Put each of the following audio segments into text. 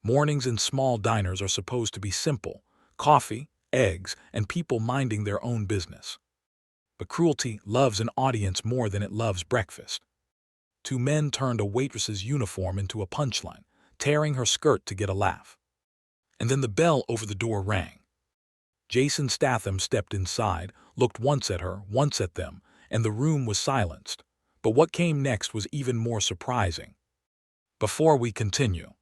Mornings in small diners are supposed to be simple: coffee, eggs, and people minding their own business. But cruelty loves an audience more than it loves breakfast. Two men turned a waitress's uniform into a punchline, tearing her skirt to get a laugh. And then the bell over the door rang. Jasonstatham stepped inside, looked once at her, once at them, and the room was silenced. But what came next was even more surprising. Before we continue,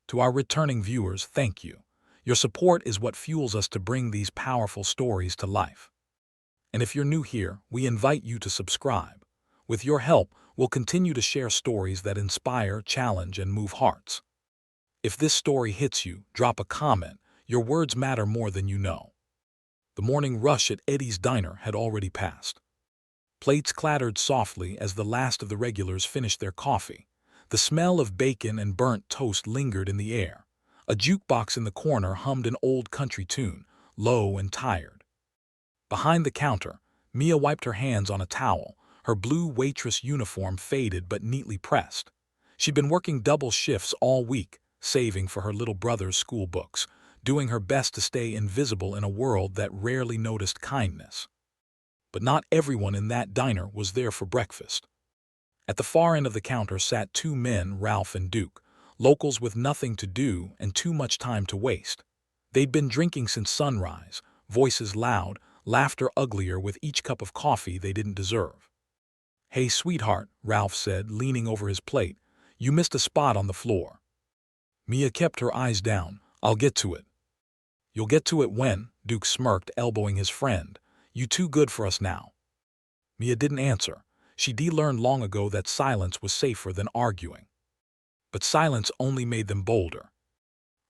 to our returning viewers, thank you. Your support is what fuels us to bring these powerful stories to life. And if you're new here, we invite you to subscribe. With your help, we'll continue to share stories that inspire, challenge, and move hearts. If this story hits you, drop a comment. Your words matter more than you know. The morning rush at Eddie's diner had already passed. Plates clattered softly as the last of the regulars finished their coffee. The smell of bacon and burnt toast lingered in the air. A jukebox in the corner hummed an old country tune, low and tired. Behind the counter, Mia wiped her hands on a towel, her blue waitress uniform faded but neatly pressed. She'd been working double shifts all week, saving for her little brother's school books, doing her best to stay invisible in a world that rarely noticed kindness. But not everyone in that diner was there for breakfast. At the far end of the counter sat two men, Ralph and Duke, locals with nothing to do and too much time to waste. They'd been drinking since sunrise, voices loud, laughter uglier with each cup of coffee they didn't deserve. "Hey, sweetheart," Ralph said, leaning over his plate, "you missed a spot on the floor." Mia kept her eyes down. "I'll get to it." "You'll get to it when?" Duke smirked, elbowing his friend. "You too good for us now." Mia didn't answer. She'd learned long ago that silence was safer than arguing. But silence only made them bolder.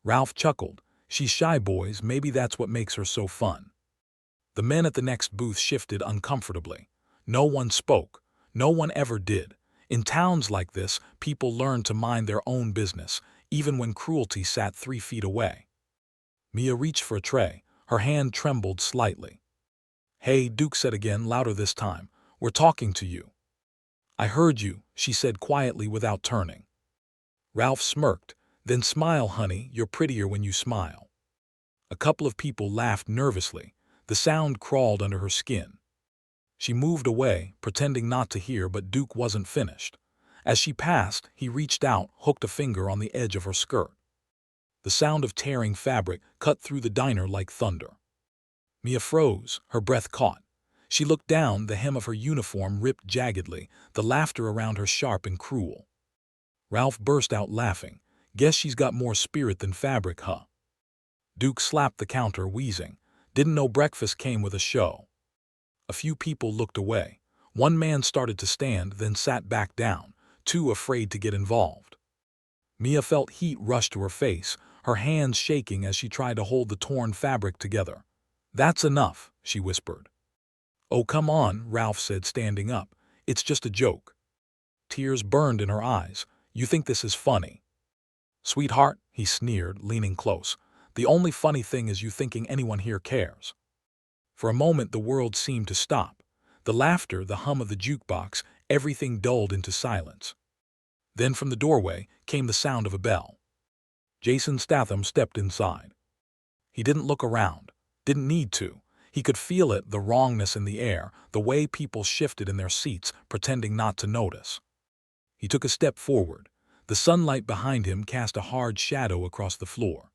Ralph chuckled. "She's shy, boys. Maybe that's what makes her so fun." The men at the next booth shifted uncomfortably. No one spoke. No one ever did. In towns like this, people learn to mind their own business, even when cruelty sat 3 feet away. Mia reached for a tray. Her hand trembled slightly. "Hey," Duke said again, louder this time. "We're talking to you." "I heard you," she said quietly without turning. Ralph smirked. "Then smile, honey. You're prettier when you smile." A couple of people laughed nervously. The sound crawled under her skin. She moved away, pretending not to hear, but Duke wasn't finished. As she passed, he reached out, hooked a finger on the edge of her skirt. The sound of tearing fabric cut through the diner like thunder. Mia froze, her breath caught. She looked down, the hem of her uniform ripped jaggedly, the laughter around her sharp and cruel. Ralph burst out laughing. "Guess she's got more spirit than fabric, huh?" Duke slapped the counter, wheezing. "Didn't know breakfast came with a show." A few people looked away. One man started to stand, then sat back down, too afraid to get involved. Mia felt heat rush to her face, her hands shaking as she tried to hold the torn fabric together. "That's enough," she whispered. "Oh, come on," Ralph said, standing up. "It's just a joke." Tears burned in her eyes. "You think this is funny?" "Sweetheart," he sneered, leaning close. "The only funny thing is you thinking anyone here cares." For a moment the world seemed to stop. The laughter, the hum of the jukebox, everything dulled into silence. Then from the doorway came the sound of a bell. Jasonstatham stepped inside. He didn't look around. Didn't need to. He could feel it, the wrongness in the air, the way people shifted in their seats, pretending not to notice. He took a step forward. The sunlight behind him cast a hard shadow across the floor.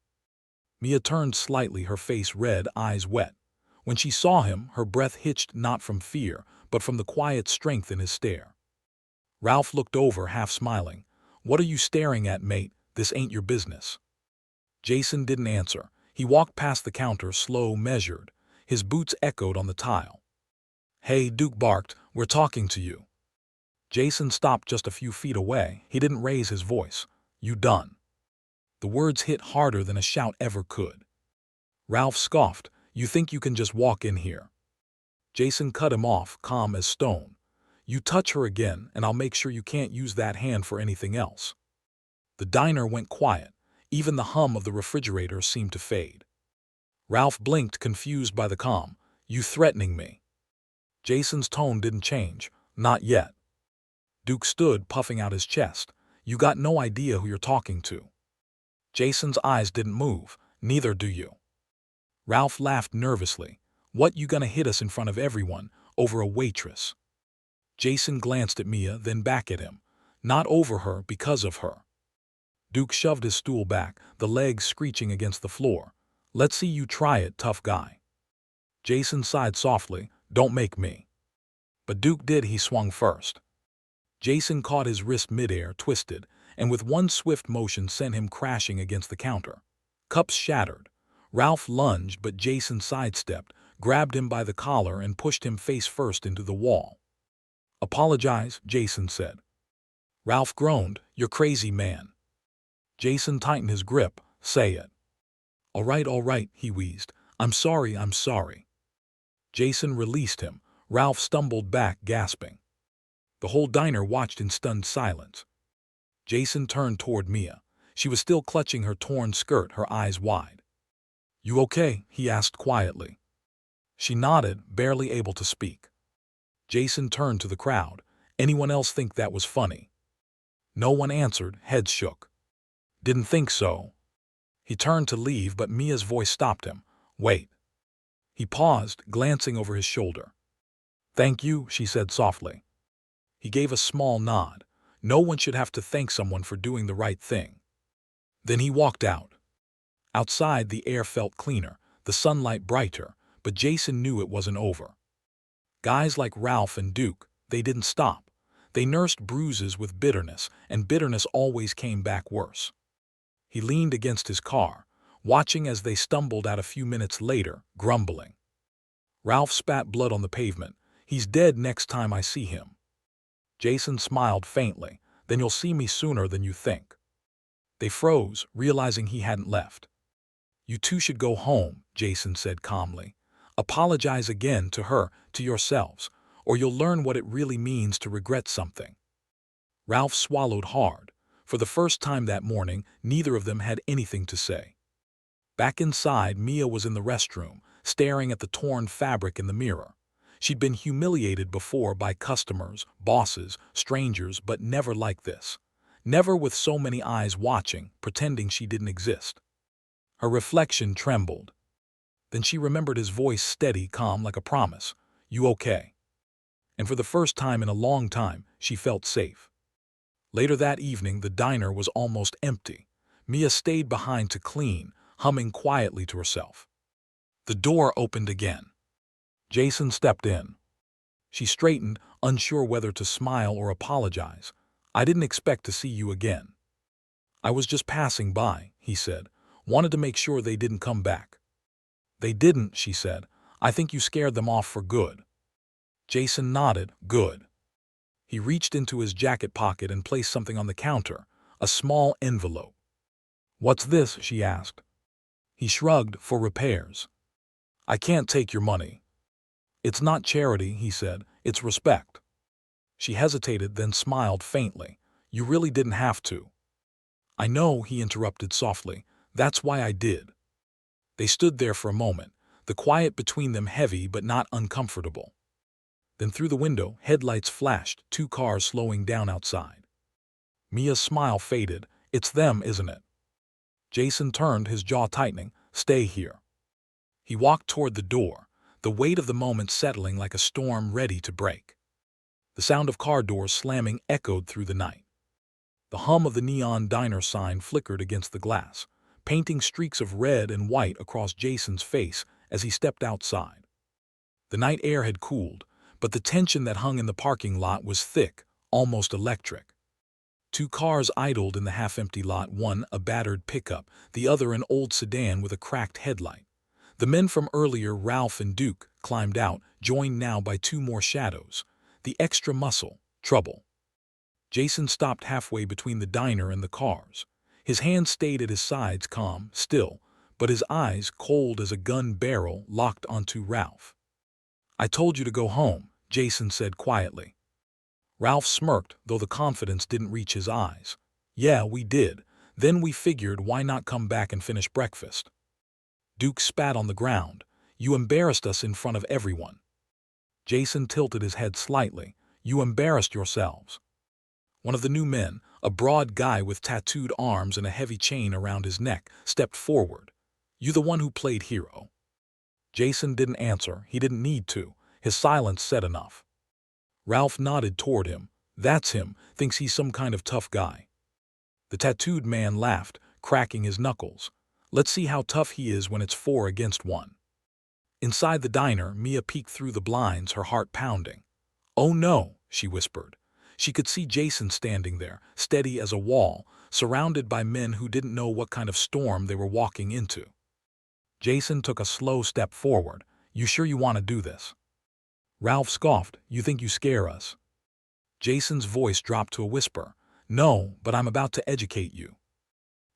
Mia turned slightly, her face red, eyes wet. When she saw him, her breath hitched, not from fear, but from the quiet strength in his stare. Ralph looked over, half smiling. "What are you staring at, mate? This ain't your business." Jason didn't answer. He walked past the counter, slow, measured. His boots echoed on the tile. "Hey," Duke barked, "we're talking to you." Jason stopped just a few feet away. He didn't raise his voice. "You done?" The words hit harder than a shout ever could. Ralph scoffed. "You think you can just walk in here?" Jason cut him off, calm as stone. "You touch her again, and I'll make sure you can't use that hand for anything else." The diner went quiet. Even the hum of the refrigerator seemed to fade. Ralph blinked, confused by the calm. "You threatening me?" Jason's tone didn't change. "Not yet." Duke stood, puffing out his chest. "You got no idea who you're talking to." Jason's eyes didn't move. Neither do you. Ralph laughed nervously. What, you gonna hit us in front of everyone, over a waitress? Jason glanced at Mia, then back at him. Not over her, because of her. Duke shoved his stool back, the legs screeching against the floor. Let's see you try it, tough guy. Jason sighed softly. Don't make me. But Duke did. He swung first. Jason caught his wrist midair, twisted, and with one swift motion sent him crashing against the counter. Cups shattered. Ralph lunged, but Jason sidestepped, grabbed him by the collar and pushed him face first into the wall. Apologize, Jason said. Ralph groaned. You're crazy, man. Jason tightened his grip. Say it. All right, he wheezed. I'm sorry. Jason released him. Ralph stumbled back, gasping. The whole diner watched in stunned silence. Jason turned toward Mia. She was still clutching her torn skirt, her eyes wide. You okay? He asked quietly. She nodded, barely able to speak. Jason turned to the crowd. Anyone else think that was funny? No one answered, heads shook. Didn't think so. He turned to leave, but Mia's voice stopped him. Wait. He paused, glancing over his shoulder. Thank you, she said softly. He gave a small nod. No one should have to thank someone for doing the right thing. Then he walked out. Outside, the air felt cleaner, the sunlight brighter, but Jason knew it wasn't over. Guys like Ralph and Duke, they didn't stop. They nursed bruises with bitterness, and bitterness always came back worse. He leaned against his car, watching as they stumbled out a few minutes later, grumbling. Ralph spat blood on the pavement. He's dead next time I see him. Jason smiled faintly. Then you'll see me sooner than you think. They froze, realizing he hadn't left. You two should go home, Jason said calmly. Apologize again to her, to yourselves, or you'll learn what it really means to regret something. Ralph swallowed hard. For the first time that morning, neither of them had anything to say. Back inside, Mia was in the restroom, staring at the torn fabric in the mirror. She'd been humiliated before by customers, bosses, strangers, but never like this. Never with so many eyes watching, pretending she didn't exist. Her reflection trembled. Then she remembered his voice, steady, calm, like a promise. You okay? And for the first time in a long time, she felt safe. Later that evening, the diner was almost empty. Mia stayed behind to clean, humming quietly to herself. The door opened again. Jason stepped in. She straightened, unsure whether to smile or apologize. I didn't expect to see you again. I was just passing by, he said. Wanted to make sure they didn't come back. They didn't, she said. I think you scared them off for good. Jason nodded. Good. He reached into his jacket pocket and placed something on the counter, a small envelope. What's this? She asked. He shrugged. For repairs. I can't take your money. It's not charity, he said. It's respect. She hesitated, then smiled faintly. You really didn't have to. I know, he interrupted softly. That's why I did. They stood there for a moment, the quiet between them heavy but not uncomfortable. Then through the window, headlights flashed, 2 cars slowing down outside. Mia's smile faded. It's them, isn't it? Jason turned, his jaw tightening. Stay here. He walked toward the door, the weight of the moment settling like a storm ready to break. The sound of car doors slamming echoed through the night. The hum of the neon diner sign flickered against the glass, painting streaks of red and white across Jason's face as he stepped outside. The night air had cooled, but the tension that hung in the parking lot was thick, almost electric. 2 cars idled in the half-empty lot, one a battered pickup, the other an old sedan with a cracked headlight. The men from earlier, Ralph and Duke, climbed out, joined now by 2 more shadows. The extra muscle, trouble. Jason stopped halfway between the diner and the cars. His hands stayed at his sides, calm, still, but his eyes, cold as a gun barrel, locked onto Ralph. I told you to go home, Jason said quietly. Ralph smirked, though the confidence didn't reach his eyes. Yeah, we did. Then we figured, why not come back and finish breakfast? Duke spat on the ground. You embarrassed us in front of everyone. Jason tilted his head slightly. You embarrassed yourselves. One of the new men, A broad guy with tattooed arms and a heavy chain around his neck stepped forward. "You the one who played hero?" Jason didn't answer. He didn't need to. His silence said enough. Ralph nodded toward him. "That's him. Thinks he's some kind of tough guy." The tattooed man laughed, cracking his knuckles. "Let's see how tough he is when it's 4 against 1. Inside the diner, Mia peeked through the blinds, her heart pounding. "Oh no," she whispered. She could see Jason standing there, steady as a wall, surrounded by men who didn't know what kind of storm they were walking into. Jason took a slow step forward. "You sure you want to do this?" Ralph scoffed. "You think you scare us?" Jason's voice dropped to a whisper. "No, but I'm about to educate you."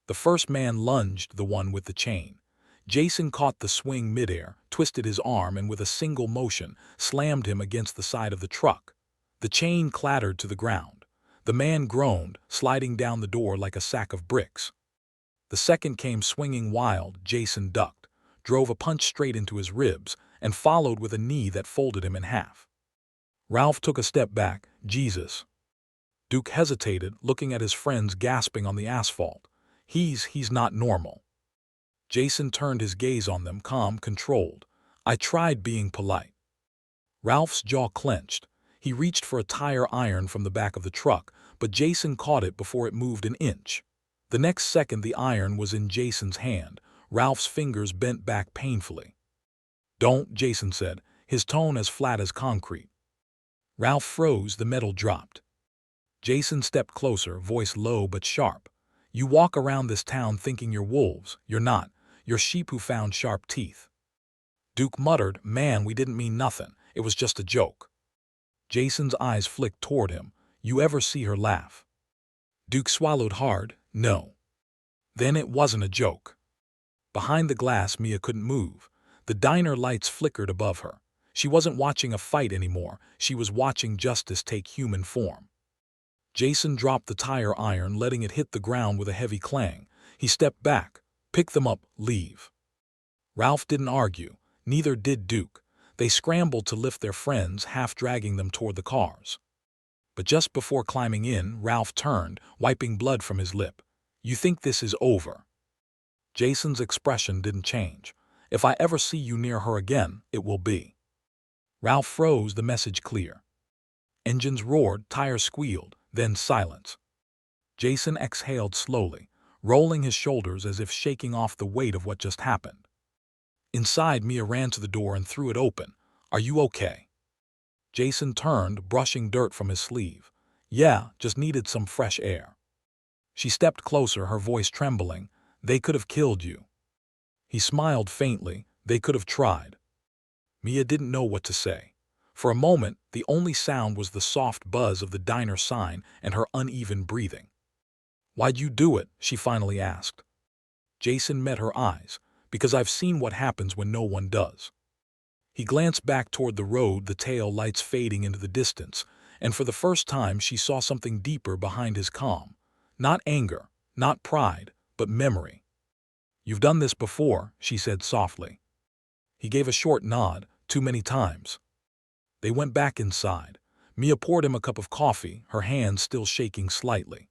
The first man lunged, the one with the chain. Jason caught the swing midair, twisted his arm, and with a single motion, slammed him against the side of the truck. The chain clattered to the ground. The man groaned, sliding down the door like a sack of bricks. The second came swinging wild. Jason ducked, drove a punch straight into his ribs, and followed with a knee that folded him in half. Ralph took a step back. "Jesus." Duke hesitated, looking at his friends gasping on the asphalt. He's not normal." Jason turned his gaze on them, calm, controlled. "I tried being polite." Ralph's jaw clenched. He reached for a tire iron from the back of the truck, but Jason caught it before it moved an inch. The next second the iron was in Jason's hand. Ralph's fingers bent back painfully. "Don't," Jason said, his tone as flat as concrete. Ralph froze. The metal dropped. Jason stepped closer, voice low but sharp. "You walk around this town thinking you're wolves. You're not. You're sheep who found sharp teeth." Duke muttered, "Man, we didn't mean nothing. It was just a joke." Jason's eyes flicked toward him. "You ever see her laugh?" Duke swallowed hard. "No." "Then it wasn't a joke." Behind the glass, Mia couldn't move. The diner lights flickered above her. She wasn't watching a fight anymore. She was watching justice take human form. Jason dropped the tire iron, letting it hit the ground with a heavy clang. He stepped back. "Pick them up. Leave." Ralph didn't argue. Neither did Duke. They scrambled to lift their friends, half dragging them toward the cars. But just before climbing in, Ralph turned, wiping blood from his lip. "You think this is over?" Jason's expression didn't change. "If I ever see you near her again, it will be." Ralph froze, the message clear. Engines roared, tires squealed, then silence. Jason exhaled slowly, rolling his shoulders as if shaking off the weight of what just happened. Inside, Mia ran to the door and threw it open. "Are you okay?" Jason turned, brushing dirt from his sleeve. "Yeah, just needed some fresh air." She stepped closer, her voice trembling. "They could have killed you." He smiled faintly. "They could have tried." Mia didn't know what to say. For a moment, the only sound was the soft buzz of the diner sign and her uneven breathing. "Why'd you do it?" she finally asked. Jason met her eyes. "Because I've seen what happens when no one does." He glanced back toward the road, the tail lights fading into the distance, and for the first time she saw something deeper behind his calm. Not anger, not pride, but memory. "You've done this before," she said softly. He gave a short nod. "Too many times." They went back inside. Mia poured him a cup of coffee, her hands still shaking slightly.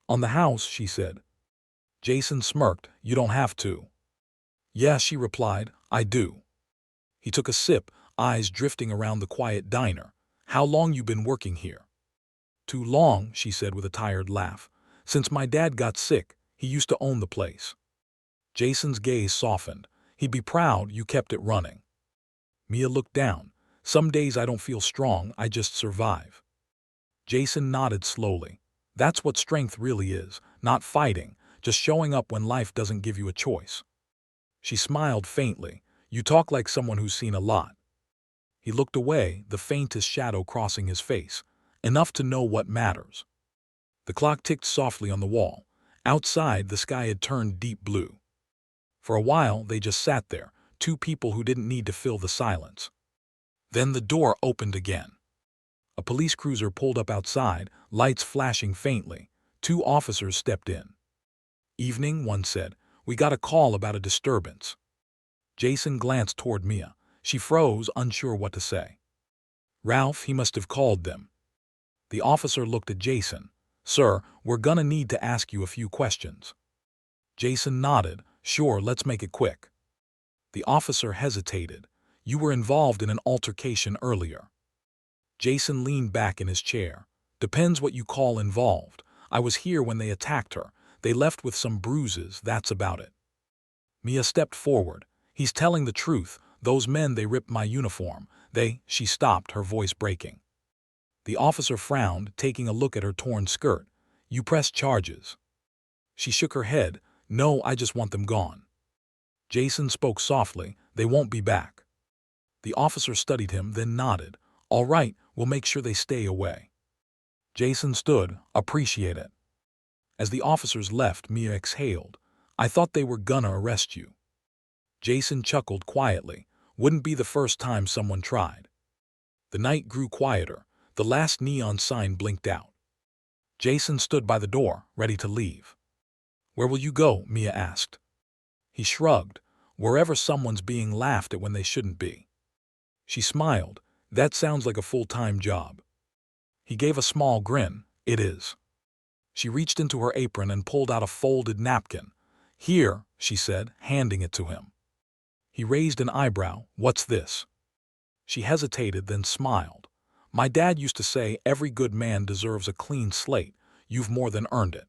"On the house," she said. Jason smirked. "You don't have to." "Yeah," she replied, "I do." He took a sip, eyes drifting around the quiet diner. "How long you been working here?" "Too long," she said with a tired laugh. "Since my dad got sick, he used to own the place." Jason's gaze softened. "He'd be proud you kept it running." Mia looked down. "Some days I don't feel strong, I just survive." Jason nodded slowly. "That's what strength really is, not fighting, just showing up when life doesn't give you a choice." She smiled faintly. "You talk like someone who's seen a lot." He looked away, the faintest shadow crossing his face. "Enough to know what matters." The clock ticked softly on the wall. Outside, the sky had turned deep blue. For a while, they just sat there, two people who didn't need to fill the silence. Then the door opened again. A police cruiser pulled up outside, lights flashing faintly. Two officers stepped in. "Evening," one said. "We got a call about a disturbance." Jason glanced toward Mia. She froze, unsure what to say. "Ralph, he must have called them." The officer looked at Jason. "Sir, we're gonna need to ask you a few questions." Jason nodded. "Sure, let's make it quick." The officer hesitated. "You were involved in an altercation earlier." Jason leaned back in his chair. "Depends what you call involved. I was here when they attacked her. They left with some bruises, that's about it." Mia stepped forward. "He's telling the truth. Those men, they ripped my uniform. She stopped, her voice breaking. The officer frowned, taking a look at her torn skirt. "You press charges." She shook her head. "No, I just want them gone." Jason spoke softly. "They won't be back." The officer studied him, then nodded. "All right, we'll make sure they stay away." Jason stood. "Appreciate it." As the officers left, Mia exhaled. "I thought they were gonna arrest you." Jason chuckled quietly. Wouldn't be the first time someone tried. The night grew quieter. The last neon sign blinked out. Jason stood by the door, ready to leave. "Where will you go?" Mia asked. He shrugged. "Wherever someone's being laughed at when they shouldn't be." She smiled. "That sounds like a full-time job." He gave a small grin. "It is." She reached into her apron and pulled out a folded napkin. "Here," she said, handing it to him. He raised an eyebrow. "What's this?" She hesitated, then smiled. "My dad used to say every good man deserves a clean slate. You've more than earned it."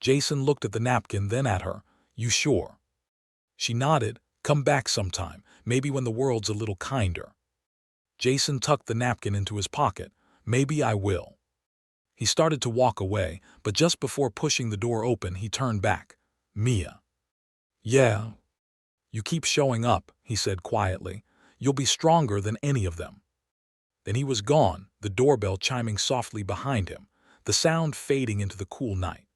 Jason looked at the napkin, then at her. "You sure?" She nodded. "Come back sometime, maybe when the world's a little kinder." Jason tucked the napkin into his pocket. "Maybe I will." He started to walk away, but just before pushing the door open, he turned back. "Mia." "Yeah. You keep showing up," he said quietly. "You'll be stronger than any of them." Then he was gone, the doorbell chiming softly behind him, the sound fading into the cool night.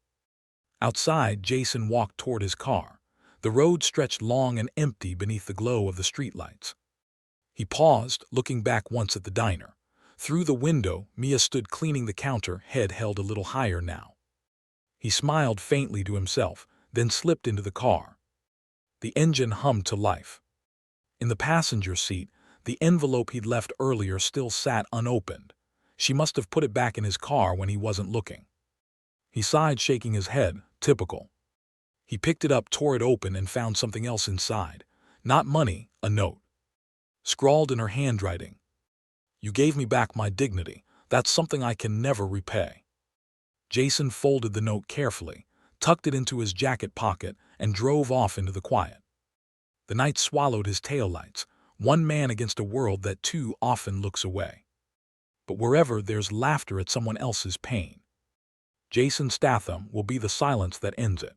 Outside, Jason walked toward his car. The road stretched long and empty beneath the glow of the streetlights. He paused, looking back once at the diner. Through the window, Mia stood cleaning the counter, head held a little higher now. He smiled faintly to himself, then slipped into the car. The engine hummed to life. In the passenger seat, the envelope he'd left earlier still sat unopened. She must have put it back in his car when he wasn't looking. He sighed, shaking his head. Typical. He picked it up, tore it open, and found something else inside. Not money, a note. Scrawled in her handwriting. "You gave me back my dignity. That's something I can never repay." Jason folded the note carefully, tucked it into his jacket pocket, and drove off into the quiet. The night swallowed his taillights, one man against a world that too often looks away. But wherever there's laughter at someone else's pain, Jasonstatham will be the silence that ends it.